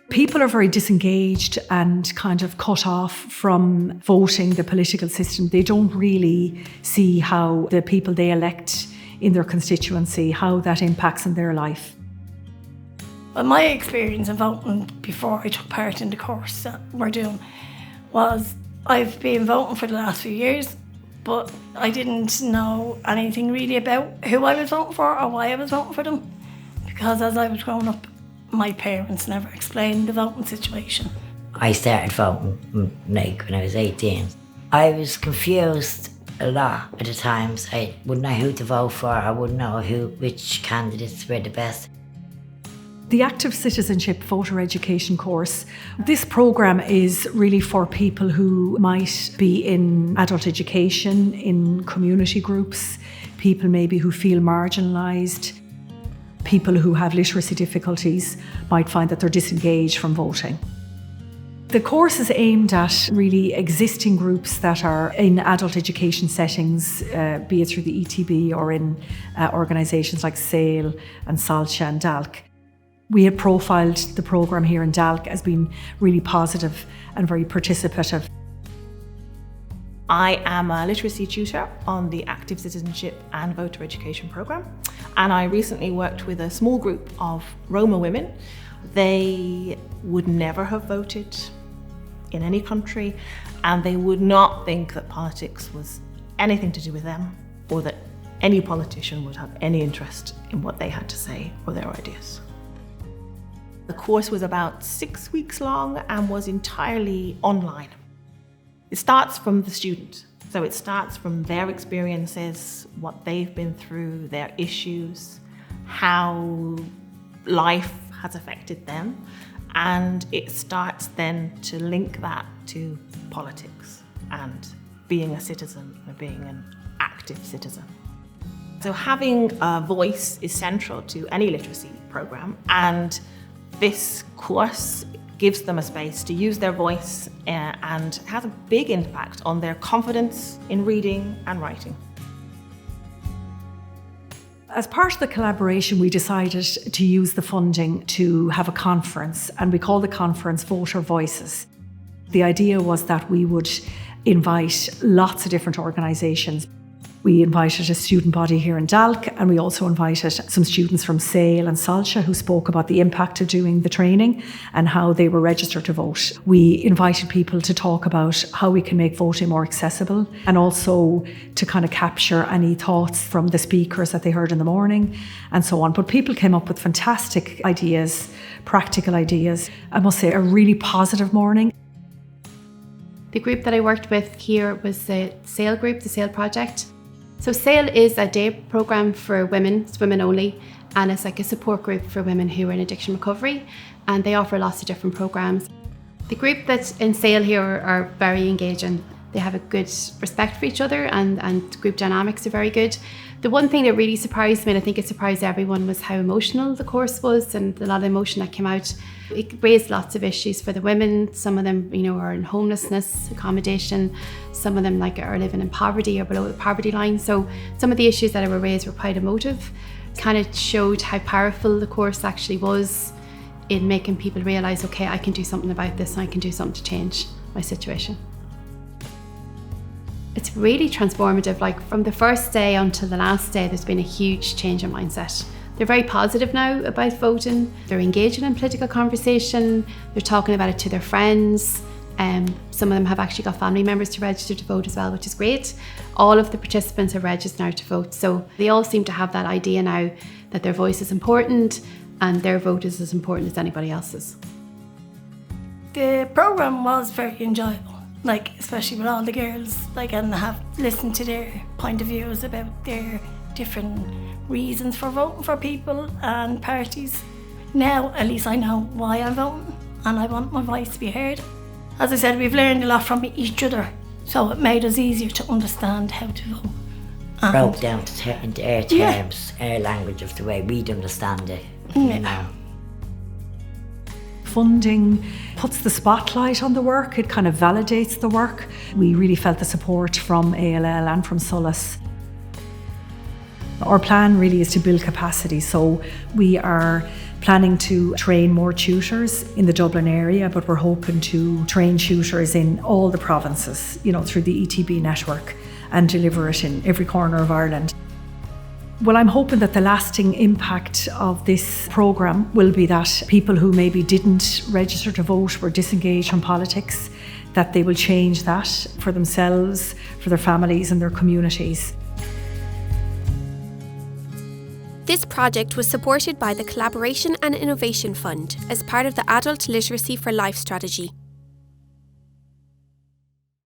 People are very disengaged and kind of cut off from voting, the political system. They don't really see how the people they elect in their constituency, how that impacts on their life. Well, my experience of voting before I took part in the course that we're doing was I've been voting for the last few years, but I didn't know anything really about who I was voting for or why I was voting for them, because as I was growing up, my parents never explained the voting situation. I started voting when I was 18. I was confused a lot at the times. I wouldn't know who to vote for. I wouldn't know which candidates were the best. The Active Citizenship Voter Education course, this programme is really for people who might be in adult education, in community groups, people maybe who feel marginalised, people who have literacy difficulties might find that they're disengaged from voting. The course is aimed at really existing groups that are in adult education settings, be it through the ETB or in organisations like SAIL and SALCHA and DALC. We have profiled the programme here in DALC as being really positive and very participative. I am a literacy tutor on the Active Citizenship and Voter Education programme, and I recently worked with a small group of Roma women. They would never have voted in any country, and they would not think that politics was anything to do with them, or that any politician would have any interest in what they had to say or their ideas. The course was about 6 weeks long and was entirely online. It starts from the student. So it starts from their experiences, what they've been through, their issues, how life has affected them. And it starts then to link that to politics and being a citizen and being an active citizen. So having a voice is central to any literacy programme, and this course gives them a space to use their voice and has a big impact on their confidence in reading and writing. As part of the collaboration, we decided to use the funding to have a conference, and we call the conference Voter Voices. The idea was that we would invite lots of different organisations. We invited a student body here in DALC, and we also invited some students from SAIL and SALCHA who spoke about the impact of doing the training and how they were registered to vote. We invited people to talk about how we can make voting more accessible, and also to kind of capture any thoughts from the speakers that they heard in the morning and so on. But people came up with fantastic ideas, practical ideas. I must say, a really positive morning. The group that I worked with here was the SAIL group, the SAIL project. So SAIL is a day programme for women, it's women only, and it's like a support group for women who are in addiction recovery, and they offer lots of different programmes. The group that's in SAIL here are very engaging. They have a good respect for each other, and group dynamics are very good. The one thing that really surprised me, and I think it surprised everyone, was how emotional the course was and a lot of emotion that came out. It raised lots of issues for the women. Some of them, are in homelessness, accommodation. Some of them are living in poverty or below the poverty line. So some of the issues that were raised were quite emotive. It kind of showed how powerful the course actually was in making people realise, okay, I can do something about this and I can do something to change my situation. It's really transformative. From the first day until the last day, there's been a huge change in mindset. They're very positive now about voting. They're engaging in political conversation. They're talking about it to their friends. Some of them have actually got family members to register to vote as well, which is great. All of the participants are registered now to vote. So they all seem to have that idea now that their voice is important and their vote is as important as anybody else's. The programme was very enjoyable. Especially with all the girls, and have listened to their point of views about their different reasons for voting for people and parties. Now, at least I know why I'm voting, and I want my voice to be heard. As I said, we've learned a lot from each other, so it made us easier to understand how to vote. Broke down into our terms, our language of the way we'd understand it. Funding puts the spotlight on the work, it kind of validates the work. We really felt the support from ALL and from SOLAS. Our plan really is to build capacity, so we are planning to train more tutors in the Dublin area, but we're hoping to train tutors in all the provinces, through the ETB network, and deliver it in every corner of Ireland. Well, I'm hoping that the lasting impact of this programme will be that people who maybe didn't register to vote, were disengaged from politics, that they will change that for themselves, for their families and their communities. This project was supported by the Collaboration and Innovation Fund as part of the Adult Literacy for Life strategy.